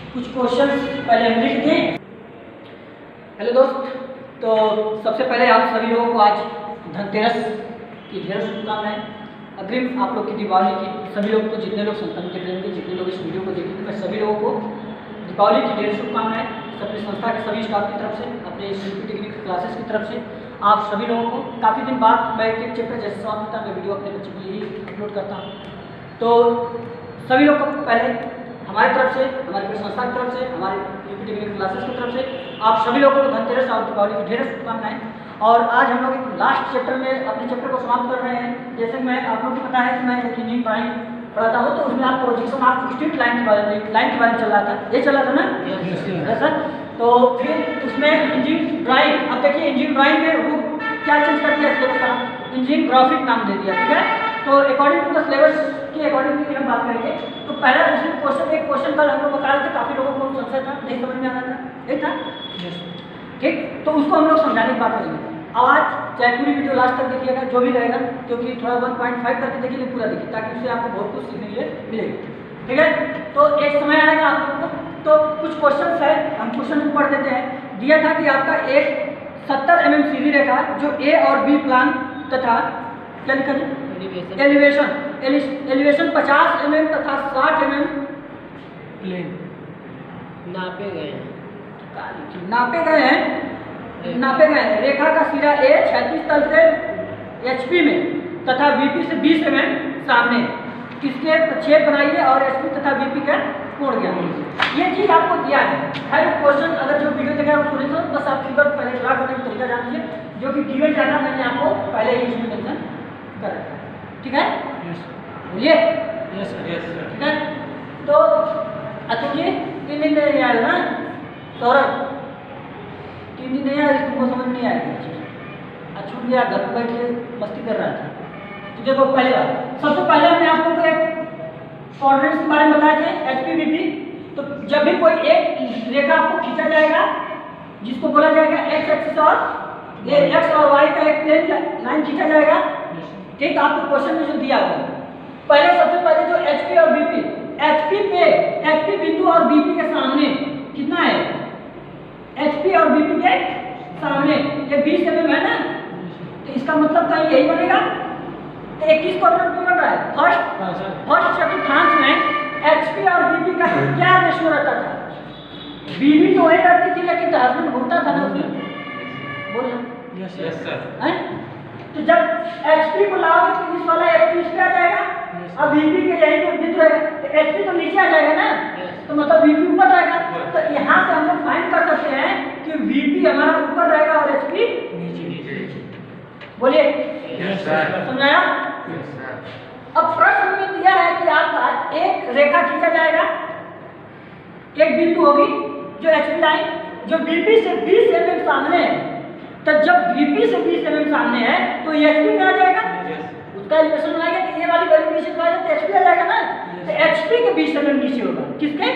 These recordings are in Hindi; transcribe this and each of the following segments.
कुछ क्वेश्चन पहले हम लिख दें। हेलो दोस्त, तो सबसे पहले आप सभी लोगों को आज धनतेरस की ढेर शुभकामनाएं। अग्रिम आप लोग की दिवाली की सभी लोग को, जितने लोग संस्थान के रहेंगे, जितने लोग इस वीडियो को देखेंगे, मैं सभी लोगों को दीपावली की ढेर शुभकामनाएं। अपनी संस्था के सभी स्टाफ की तरफ से, अपने शिल्पी टेक्निक क्लासेस की तरफ से आप सभी लोगों को काफ़ी दिन बाद मैं एक चैप्टर जैसे समाप्त होता है, मैं वीडियो अपने बच्चे के लिए अपलोड करता हूँ। तो सभी लोग को पहले हमारी तरफ से, हमारी पूरी संस्था की तरफ से, हमारे शिल्पी टेक्निक क्लासेस की तरफ से आप सभी लोगों को धनतेरस और दीपावली की ढेर शुभकामनाएं। और आज हम लोग एक लास्ट चैप्टर में अपने चैप्टर को समाप्त कर रहे हैं। जैसे मैं आप लोगों को पता है कि मैं इंजीनियरिंग ड्राइंग पढ़ाता हूँ, तो उसमें आप प्रोजेक्शन आप स्ट्रीट लाइन के बारे में चल रहा था, ये चल रहा था ना सर। तो फिर उसमें इंजीनियरिंग ड्राइंग, अब देखिए इंजीनियरिंग ड्राइंग में वो क्या चेंज कर दिया, सिलेबस का इंजीनियरिंग ग्राफिक नाम दे दिया, ठीक है। तो अकॉर्डिंग टू द सिलेबस के अकॉर्डिंग की हम बात करेंगे। तो पहला उसमें क्वेश्चन, एक क्वेश्चन कल हम लोग बता रहे थे, काफ़ी लोगों को संशय था, नहीं समझ में आ रहा था, नहीं था, ठीक। तो उसको हम लोग समझाने की बात करेंगे। आज चाहे पूरी वीडियो लास्ट तक देखिएगा, जो भी रहेगा, क्योंकि थोड़ा 1.5 करके देखिए, पूरा देखिए, ताकि उससे आपको बहुत कुछ सीखने के लिए मिलेगा, ठीक है। तो एक समय आएगा आप लोग को, तो कुछ क्वेश्चन है, हम क्वेश्चन को पढ़ देते हैं। दिया था कि आपका एक 70 mm सीधी रेखा जो ए और बी प्लान तथा क्या लिखा है, एलिवेशन 50 mm तथा 60 mm प्लेन नापे गए हैं, नापे गए हैं। रेखा का सिरा ए 36 तल से HP में तथा VP से 20 mm सामने, किसके छेद बनाइए और HP तथा VP का कोण ज्ञात। ये चीज आपको दिया है। हर क्वेश्चन अगर जो वीडियो देखा है वो सुने, तो बस आप फिगर पहले ड्रा करने का तरीका जान लीजिए, जो कि गिवन डाटा मैंने आपको पहले ही इसमें मेंशन कर रखा है, ठीक है। बोलिए ठीक है। तो अतुल जी 3 दिन नहीं आया ना, सौरभ 3 दिन नहीं आया, तुमको समझ नहीं आएगी, छूट गया, घर पर बैठ के मस्ती कर रहा था। तो देखो पहले बात, सबसे पहले हमने आप लोग को एक कोऑर्डिनेट्स के बारे में बताए थे, HP VP। तो जब भी कोई एक रेखा आपको खींचा जाएगा, जिसको बोला जाएगा एक्स एक्सिस, और ये एक्स और वाई का एक प्लेन लाइन खींचा जाएगा, ठीक। आपको क्वेश्चन में जो दिया हुआ पहले, सबसे पहले जो HP और VP, HP बिंदु और VP के सामने कितना है, HP और VP के सामने ये 20 mm है ना, तो इसका मतलब कहीं यही बनेगा। तो 21 क्वाड्रेंट में बन रहा है। फर्स्ट चतुर्थांश में HP और VP का क्या रेशियो रहता था, VP तो वही रहती थी, लेकिन हस्बैंड घूमता था ना उसमें, बोलना यस सर है। तो जब HP को लाओगे तो इस वाला HP इस पे आ जाएगा, अब VP के यही तो बिंदु रहेगा, तो HP तो नीचे आ जाएगा ना, तो मतलब VP ऊपर रहेगा। तो यहाँ से हम लोग फाइंड कर सकते हैं कि VP हमारा ऊपर रहेगा और HP नीचे। बोलिए समझाया। अब प्रश्न में दिया है कि आपका एक रेखा खींचा जाएगा, एक बिंदु होगी जो HP लाइन, जो VP से 20 mm सामने है। तो जब VP से 20 mm सामने है तो HP में आ जाएगा, उसका एलिवेशन बनाएगा कि ये वाली वैल्यू नीचे तो आ जाए, तो HP आ जाएगा ना। तो HP के 20 mm नीचे होगा, किसके,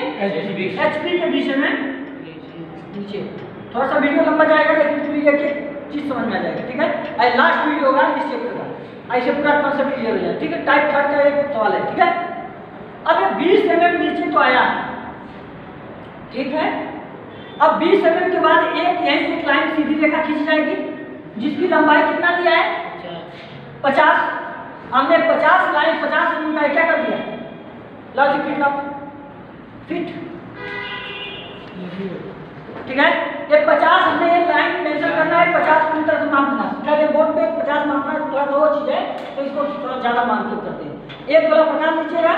HP के 20 mm नीचे। थोड़ा सा वीडियो लंबा जाएगा, लेकिन पूरी एक चीज समझ में आ जाएगा, ठीक है। लास्ट वीडियो होगा इस चैप्टर का, ऐसे पूरा कॉन्सेप्ट क्लियर हो जाए, ठीक है। टाइप 3 का एक सवाल है, ठीक है। अब ये 20 mm नीचे तो आया, ठीक है। अब 20 mm के बाद एक यहीं से एक लाइन सीधी रेखा खींच जाएगी, जिसकी लंबाई कितना दिया है, 50। हमने 50 लाइन 50 mm का क्या कर दिया, लॉजिक फिट लॉक फिट, ठीक है। ये 50 हमने ये लाइन मेंशन करना है, 50 पूरी तरह से मापना है। क्या ये बोर्ड पे 50 मापना है, थोड़ा वो चीज है, तो इसको थोड़ा ज्यादा मान के करते हैं। एक वाला प्रकार लीजिएगा,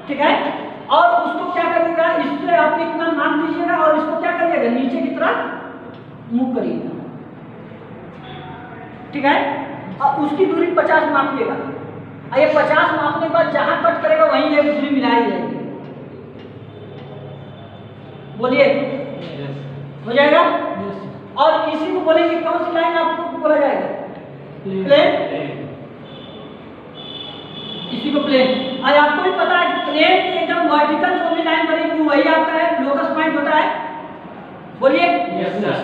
ठीक है, और उसको क्या करिएगा, इससे आप इतना मान लीजिएगा और इसको क्या करिएगा, नीचे की तरफ मूव करिएगा, ठीक है। और उसकी दूरी 50 मापिएगा, और ये 50 मापने के बाद जहां कट करेगा वहीं ये दूरी मिलाई जाएगी। बोलिए हो जाएगा। और इसी को बोलेंगे, कौन सी लाइन आपको बोला जाएगा, प्लेन। इसी को प्लेन। आज आपको भी पता है कि प्लेन की एकदम वर्टिकल जो भी लाइन बनेगी वही आपका है लोकस पॉइंट होता है। बोलिए यस सर,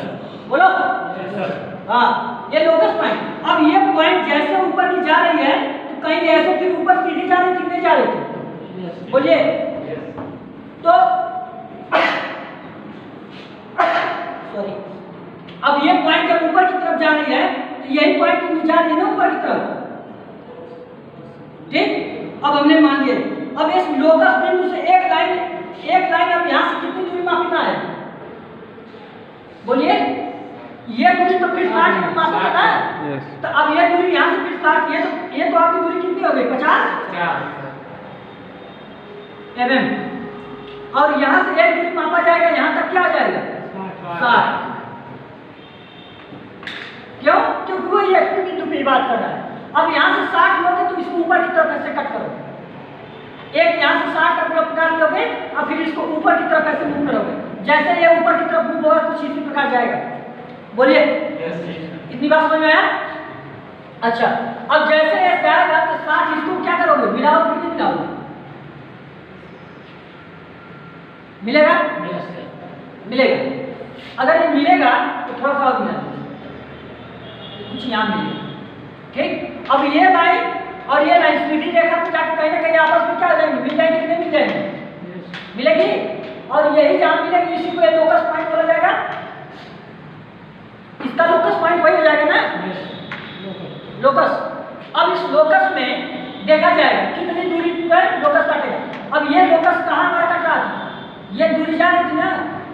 बोलो यस सर। हाँ, ये लोकस पॉइंट। अब ये पॉइंट जैसे ऊपर की जा रही है तो कहीं ऐसे फिर ऊपर सीधी जा रही थी, नहीं जा रही थी, बोलिए। तो ऊपर की तरफ जा रही है तो यही पॉइंट जा रही है ना ऊपर की तरफ, ठीक। अब हमने मान लिया, अब इस लोकस बिंदु से एक लाइन अब यहाँ से कितनी दूरी मापना है, बोलिए। ये दूरी तो फिर स्टार्ट मापना है ना, तो अब ये दूरी यहाँ से फिर स्टार्ट, ये तो आपकी दूरी कितनी हो गई 50 mm, और यहाँ से एक दूरी मापा जाएगा, यहाँ तक क्या आ जाएगा 60। क्यों? क्योंकि वो ये बिंदु पे बात कर रहा है। अब यहाँ से 60 लोगे तो इसको ऊपर की तरफ ऐसे कट करो, एक यहाँ से 60 का ग्रुप निकाल लोगे और फिर इसको ऊपर की तरफ ऐसे मूव करोगे, जैसे ये ऊपर की तरफ मूव होगा कुछ इसी प्रकार जाएगा, बोलिए। इतनी बात समझ में आया? अच्छा, अब जैसे ये जाएगा तो 60 इसको क्या करोगे, मिलाओ कि नहीं मिलाओगे, मिलेगा? मिलेगा। अगर ये मिलेगा तो थोड़ा सा और मिला कुछ यहाँ मिलेगा, ठीक। अब ये लाइन और ये लाइन सीधी रेखा पे जाकर कहीं ना कहीं आपस में क्या हो जाएंगे, मिल जाएंगे कि नहीं मिल जाएंगे, मिलेगी। और यही जहाँ मिलेगी इसी को लोकस पॉइंट बोला जाएगा, इसका लोकस पॉइंट वही हो जाएगा ना, लोकस। अब इस लोकस में देखा जाएगा कितनी दूरी पर लोकस काटेगा। अब ये लोकस कहाँ हमारा कट रहा था, ये दूरी जा रही थी ना,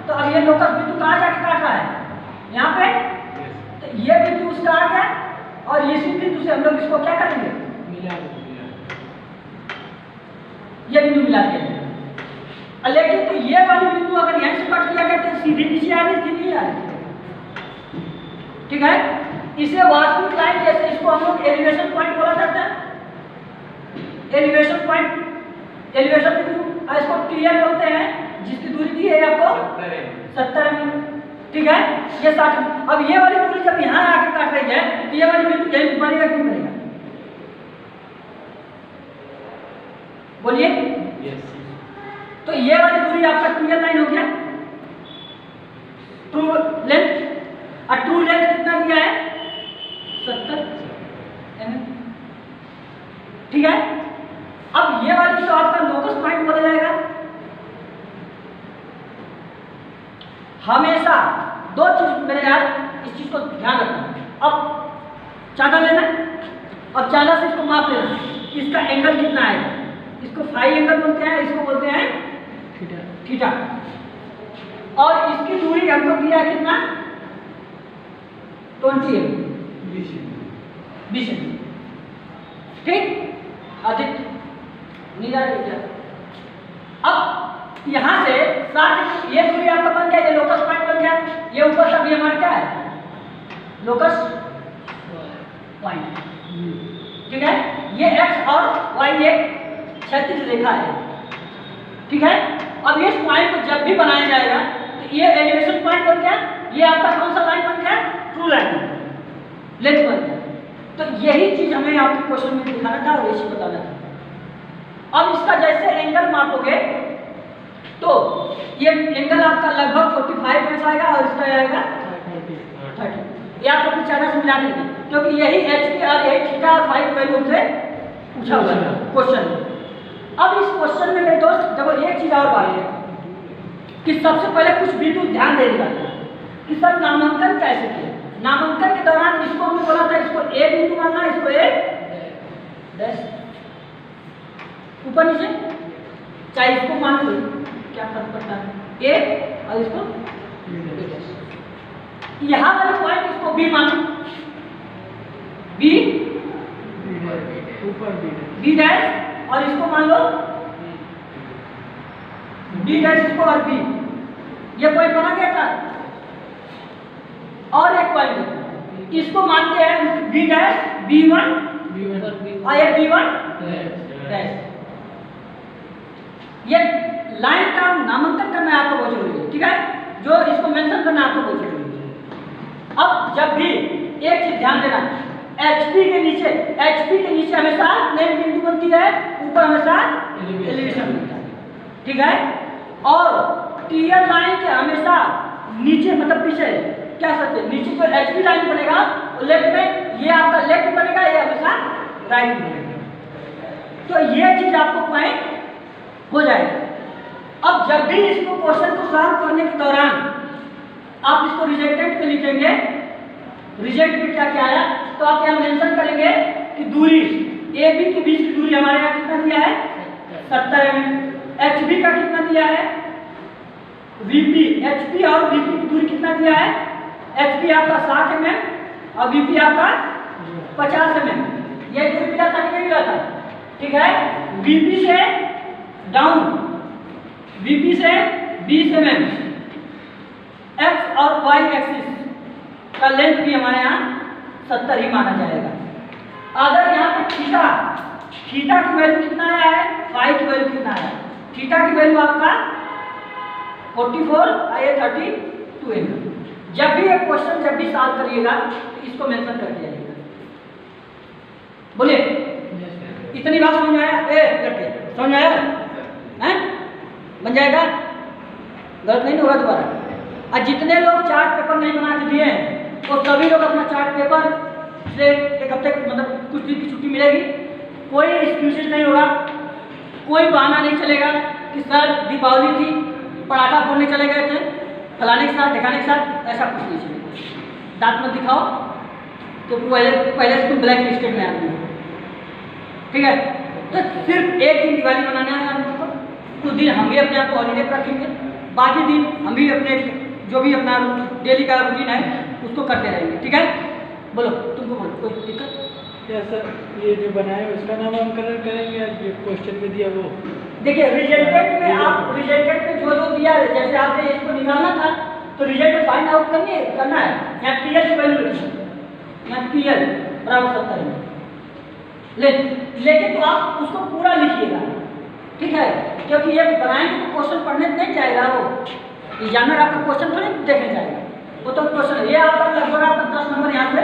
तो अब ये लोकस बिंदु कहाँ जाके काट रहा है, यहाँ पे। तो ये बिंदु उसका आ गया और इसी बिंदु से हम लोग इसको क्या करेंगे, ये बिंदु मिला दिया। लेकिन तो ये वाली बिंदु अगर यहीं से कट दिया गया तो सीधी नीचे आ रही, सीधी आ रही, ठीक है। इसे वास्तविक लाइन जैसे इसको हम लोग एलिवेशन पॉइंट बोला जाता है, एलिवेशन पॉइंट, एलिवेशन बिंदु, और इसको टीएल बोलते हैं, जिसकी दूरी दी है आपको 70 mm, ठीक है। ये 60। अब ये वाली दूरी जब यहाँ आके काट रही है तो ये वाली बिंदु यहीं बनेगा कि नहीं बनेगा, बोलिए। तो ये वाली दूरी आपका ट्रू लाइन हो गया, ट्रू लेंथ। और ट्रू लेंथ कितना दिया है 70 mm, ठीक है। अब ये वाली तो आपका लोकस पॉइंट बोला जाएगा। हमेशा दो चीज मेरे यार, इस चीज को ध्यान रखना। अब चांदा लेना, अब चांदा से इसको माप लेना, इसका एंगल कितना है, इसको फाई एंगल बोलते हैं, इसको बोलते हैं थीटा। और इसकी दूरी हमको दिया है कितना 20 20 ठीक। अधिक नीला क्या, अब यहाँ से 60 ये दूरी आपका बन गया, ये लोकस पॉइंट बन गया, ये ऊपर तक ये हमारा क्या है लोकस पॉइंट, ठीक है। ये x और y एक क्षैतिज रेखा है, ठीक है। अब इस पॉइंट को जब भी बनाया जाएगा तो ये एलिवेशन पॉइंट बन गया, ये आपका कौन सा लाइन बन गया, ट्रू लाइन, लेंथ बन गया। तो यही चीज हमें आपके क्वेश्चन में दिखाना था और यही बताना था। अब इसका जैसे एंगल मापोगे तो ये एंगल आपका लगभग 45 मिनट आएगा और इसका आएगा 30। ये आपको कुछ चार्ट से मिला देंगे क्योंकि यही HP और यही थीटा और फाई वैल्यू से पूछा हुआ है क्वेश्चन। अब इस क्वेश्चन में मेरे दोस्त देखो एक चीज और बात है कि सबसे पहले कुछ बिंदु ध्यान देगा कि सर नामांकन कैसे किया। नामांकन के दौरान इसको हमने बोला था इसको A बिंदु मानना, इसको A डैश ऊपर नीचे, चाहे इसको मान लो क्या फर्क पड़ता है, A और इसको यहाँ वाले पॉइंट इसको B मानो, B ऊपर B डैश और इसको मान लो B डैश इसको और B, ये पॉइंट बना गया था। और एक पॉइंट इसको मानते हैं B डैश B1 और ये B1 डैश। ये लाइन का नामांकन करना आपको बहुत जरूरी है, ठीक है, जो इसको मेंशन करना आपको बहुत जरूरी है। अब जब भी एक चीज ध्यान देना, HP के नीचे हमेशा मेन बिंदु बनती है, ऊपर हमेशा एलिवेशन बनता है, ठीक है। और टीएल लाइन के हमेशा नीचे मतलब पीछे क्या सकते हैं, नीचे जो HP लाइन बनेगा लेफ्ट में, ये आपका लेफ्ट बनेगा, ये हमेशा राइट बनेगा। तो ये चीज आपको पॉइंट हो जाएगा। अब जब भी इसको क्वेश्चन को सॉल्व करने के दौरान आप इसको रिजल्टेंट में लिखेंगे रिजल्ट में क्या क्या आया, तो आप यहाँ मेंशन करेंगे कि दूरी ए बी के बीच की दूरी हमारे यहाँ कितना दिया है 70 mm। एच बी का कितना दिया है वीपी, एच पी और वीपी की दूरी कितना दिया है, एच पी आपका 60 mm और वीपी आपका 50 mm। ये दूरी मिला था कि नहीं मिला था, ठीक है। वीपी से डाउन, वीपी से 20 mm एक्स और वाई एक्सिस का लेंथ भी हमारे यहाँ 70 ही माना जाएगा। अगर यहाँ पे थीटा, थीटा की वैल्यू कितना आया है, फाई की वैल्यू कितना आया है, थीटा की वैल्यू आपका 44 और ये 32 है। जब भी ये क्वेश्चन जब भी सॉल्व करिएगा तो इसको मेंशन करके जाइएगा। बोलिए इतनी बात समझ आया, लड़के समझ आया हैं, बन जाएगा, गलत नहीं होगा दोबारा। और जितने लोग चार्ट पेपर नहीं बना के दिए हैं वो सभी लोग अपना चार्ट पेपर से एक हफ्ते मतलब कुछ दिन की छुट्टी मिलेगी, कोई एक्सक्यूजेज नहीं होगा, कोई बहाना नहीं चलेगा कि सर दीपावली थी पटाखा फोड़ने चले गए थे फलाने के साथ दिखाने के साथ, ऐसा कुछ नहीं चलेगा। दांत मत दिखाओ तो पहले से तुम ब्लैक लिस्टेड में आते हो, ठीक है। तो सिर्फ एक दिन दिवाली मनाना है हम लोग को, कुछ दिन हम भी अपने आप को हॉलीडे पर रखेंगे, बाकी दिन हम भी अपने जो भी अपना डेली का रूटीन है उसको करते रहेंगे, ठीक है। बोलो तुमको बोलो कोई दिक्कत? क्या सर ये जो बनाए उसका नामांकन करेंगे या जो क्वेश्चन में दिया वो? देखिए रिजल्टेड में आप रिजल्टेड में जो जो दिया है, जैसे आपने इसको निकालना था तो रिजल्ट में फाइंड आउट करना है, यहाँ पीएल की वैल्यू रखिए, यहाँ पीएल बराबर 70 है, लेकिन तो आप उसको पूरा लिखिएगा, ठीक है, क्योंकि ये बनाएंगे तो क्वेश्चन पढ़ने नहीं जाएगा, वो एग्जामिनर आपका क्वेश्चन थोड़ी देखने जाएगा, वो तो क्वेश्चन ये आपका लगभग आपका 10 नंबर यहाँ से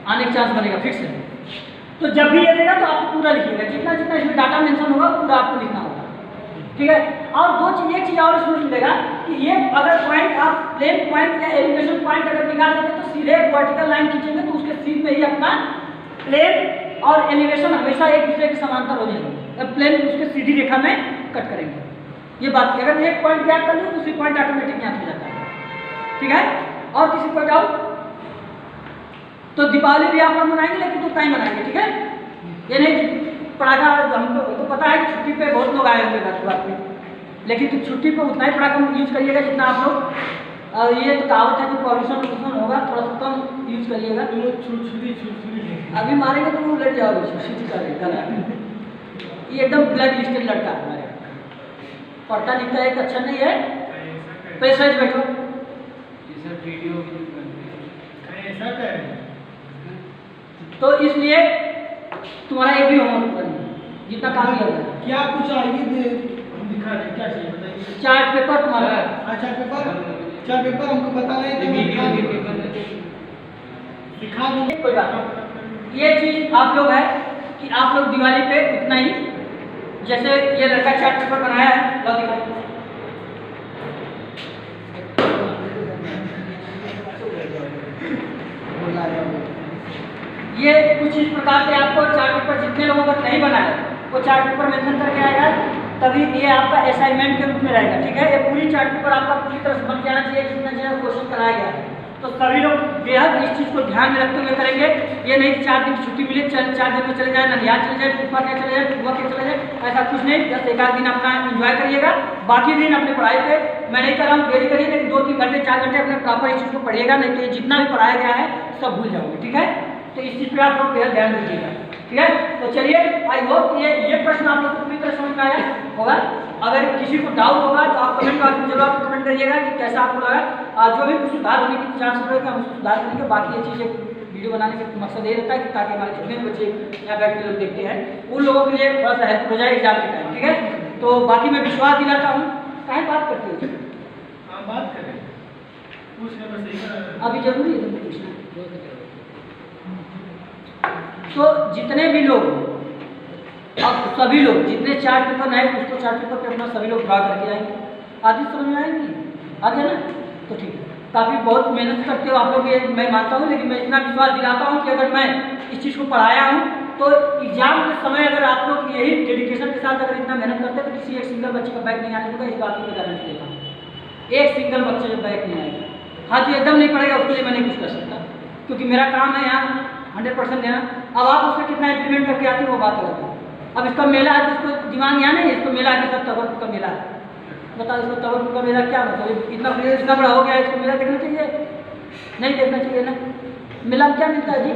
आने का चांस बनेगा फिक्स है। तो जब भी ये देगा तो आप पूरा लिखिएगा, जितना जितना इसमें डाटा मेंशन होगा पूरा आपको लिखना होगा, ठीक है। और एक चीज़ और इसमें मिलेगा कि ये अगर पॉइंट आप प्लेन पॉइंट या एलिवेशन पॉइंट अगर निकाल देते तो सीधे वर्टिकल लाइन खींचेंगे तो उसके सीध में ही अपना प्लेन और एलिवेशन हमेशा एक दूसरे के समांतर हो जाएंगे, प्लेन उसके सीधी रेखा में कट करेंगे। ये बात अगर एक पॉइंट गैप कर लूँ दूसरी पॉइंट ऑटोमेटिक यहाँ हो जाता है, ठीक है। और किसी को डाउट? तो दीपावली भी आप लोग मनाएंगे लेकिन तो टाइम मनाएंगे, ठीक है। ये नहीं पटाखा, हमको तो पता है कि छुट्टी पे बहुत लोग आए होंगे बात में, लेकिन तो छुट्टी पे उतना ही पटाखा यूज करिएगा जितना आप लोग, और ये तो कहावत है कि पॉल्यूशन होगा, थोड़ा सा कम यूज करिएगा। अभी मारेंगे तो वो लड़ जाओगे, ये एकदम ब्लैक लिस्टेड लड़का है, पढ़ता लिखता है, अच्छा नहीं है, पैसा बैठो तो इसलिए तुम्हारा एक भी होमवर्क नहीं, जितना काम किया गया क्या कुछ आइए दिखा रहे क्या चाहिए बताइए? चार्ट पेपर तुम्हारा, अच्छा चार्ट पेपर हमको बता रहे थे, दिखा दीजिए। कोई बात नहीं, ये चीज आप लोग है कि आप लोग दिवाली पे उतना ही, जैसे ये लड़का चार्ट पेपर बनाया है, लो दिखाइए। ये कुछ इस प्रकार से आपको चार्ट पेपर जितने लोगों का नहीं बना है वो चार्ट पेपर मेंशन करके आएगा, तभी ये आपका असाइनमेंट के रूप में रहेगा, ठीक है। ये पूरी चार्ट पेपर आपका पूरी तरह से बन के आना चाहिए, जितना जो क्वेश्चन कराया गया है। तो सभी लोग बेहद इस चीज़ को ध्यान में रखते हुए करेंगे, ये नहीं कि 4 दिन की छुट्टी मिले 4 दिन में चले जाए, ननिहाल चले जाए, फूफा के चले जाए, फूफा के चले जाए, ऐसा कुछ नहीं। बस एक आध दिन अपना एंजॉय करिएगा, बाकी दिन अपने पढ़ाई पे मैं नहीं कर रहा हूँ, देरी करिए, लेकिन 2-3 घंटे 4 घंटे अपने प्रॉपर इस चीज़ को पढ़िएगा, नहीं तो जितना भी पढ़ाया गया है सब भूल जाओगे, ठीक है। तो इस चीज़ पर आप लोग बेहद ध्यान दीजिएगा, ठीक है। तो चलिए, आई होप ये प्रश्न आप लोग को पूरी तरह समझ में आया होगा। अगर किसी को डाउट होगा तो आप कमेंट बॉक्स में जरूर कमेंट करिएगा कि कैसा आपको लगा, जो भी कुछ सुधार होने की चांस रहेगा हम उसको सुधार करेंगे। बाकी ये चीज़ें वीडियो बनाने का मकसद ये रहता है कि ताकि हमारे जितने भी बच्चे यहाँ बैठ के लोग देखते हैं उन लोगों के लिए थोड़ा सा हेल्प हो जाए एग्जाम के टाइम, ठीक है। तो बाकी मैं विश्वास दिलाता हूँ, कहीं बात करते हो बात करें अभी जरूरी है तुमको पूछना। तो जितने भी लोग, अब सभी लोग जितने चार्ट पेपर आए उसको चार्ट पेपर पे अपना सभी लोग ड्रा करके आएंगे, आदि समझ में आएंगे, आ गया ना? तो ठीक है, काफ़ी बहुत मेहनत करते हो आप लोग, ये मैं मानता हूँ, लेकिन मैं इतना विश्वास दिलाता हूँ कि अगर मैं इस चीज़ को पढ़ाया हूँ तो एग्जाम के समय अगर आप लोग यही डेडिकेशन के साथ अगर इतना मेहनत करते हैं तो किसी एक सिंगल बच्चे का बैक नहीं आने दूंगा, इस बात की मैं गारंटी देता हूँ। एक सिंगल बच्चे का बैक नहीं आएगा, हाँ जी एकदम नहीं पड़ेगा, उसके लिए मैं नहीं कुछ कर सकता, क्योंकि मेरा काम है यहाँ 100% देना। अब आप उसमें कितना इम्प्लीमेंट करके आते हैं वो बात अलग है। अब इसका मेला है तो इसको दिमाग यहाँ नहीं है, इसको मेला के साथ तवरपुर का मेला है। बताओ इसको तवरपुर का मेला क्या मतलब, इतना बड़ा हो गया है, इसको मेला देखना चाहिए? नहीं देखना चाहिए ना। मेला में क्या मिलता है जी?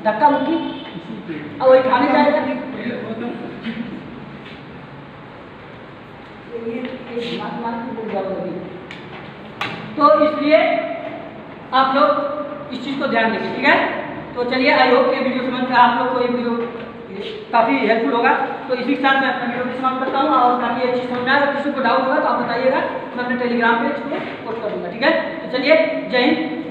धक्का मुक्की, अब वही खाने जाएगा। तो इसलिए आप लोग इस चीज़ को ध्यान देंगे, ठीक है? तो चलिए, आई होप कि वीडियो समझ में आप लोग को ये वीडियो काफ़ी हेल्पफुल होगा। तो इसी के साथ मैं अपना वीडियो समाप्त करता हूँ, और काफ़ी अच्छी समझ में आए। अगर किसी को डाउट होगा तो आप बताइएगा, मैं अपने टेलीग्राम पे इसको पोस्ट कर दूँगा, ठीक है? तो चलिए, जय हिंद।